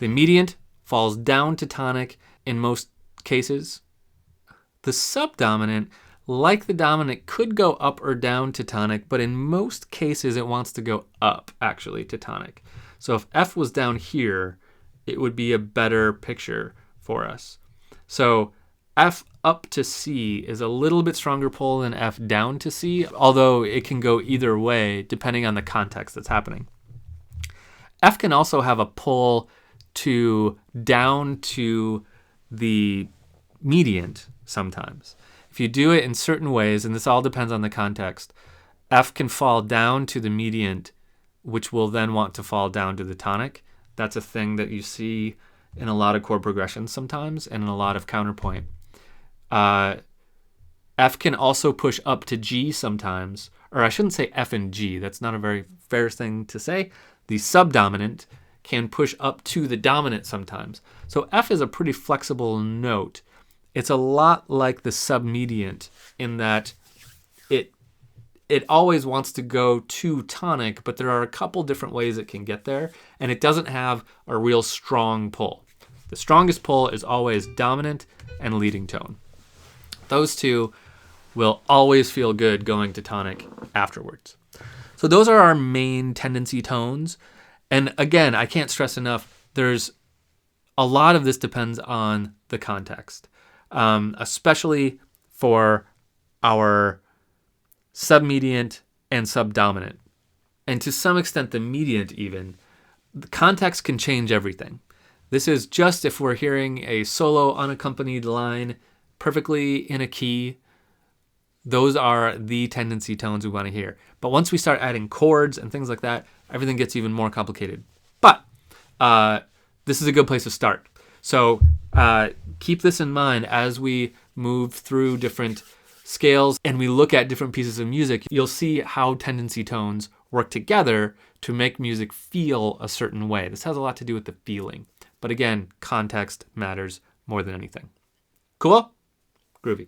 The mediant falls down to tonic in most cases. The subdominant, like the dominant, could go up or down to tonic, but in most cases it wants to go up, actually, to tonic. So if F was down here, it would be a better picture for us. So F up to C is a little bit stronger pull than F down to C, although it can go either way depending on the context that's happening. F can also have a pull to down to the mediant sometimes. If you do it in certain ways, and this all depends on the context, F can fall down to the mediant, which will then want to fall down to the tonic. That's a thing that you see in a lot of chord progressions sometimes and in a lot of counterpoint. F can also push up to G sometimes, or I shouldn't say F and G. That's not a very fair thing to say. The subdominant can push up to the dominant sometimes. So F is a pretty flexible note. It's a lot like the submediant in that it always wants to go to tonic, but there are a couple different ways it can get there, and it doesn't have a real strong pull. The strongest pull is always dominant and leading tone. Those two will always feel good going to tonic afterwards. So those are our main tendency tones. And again, I can't stress enough, there's a lot of this depends on the context, especially for our submediant and subdominant. And to some extent, the mediant even. The context can change everything. This is just if we're hearing a solo unaccompanied line perfectly in a key. Those are the tendency tones we want to hear. But once we start adding chords and things like that, everything gets even more complicated. But this is a good place to start. So keep this in mind as we move through different scales and we look at different pieces of music. You'll see how tendency tones work together to make music feel a certain way. This has a lot to do with the feeling. But again, context matters more than anything. Cool? Groovy.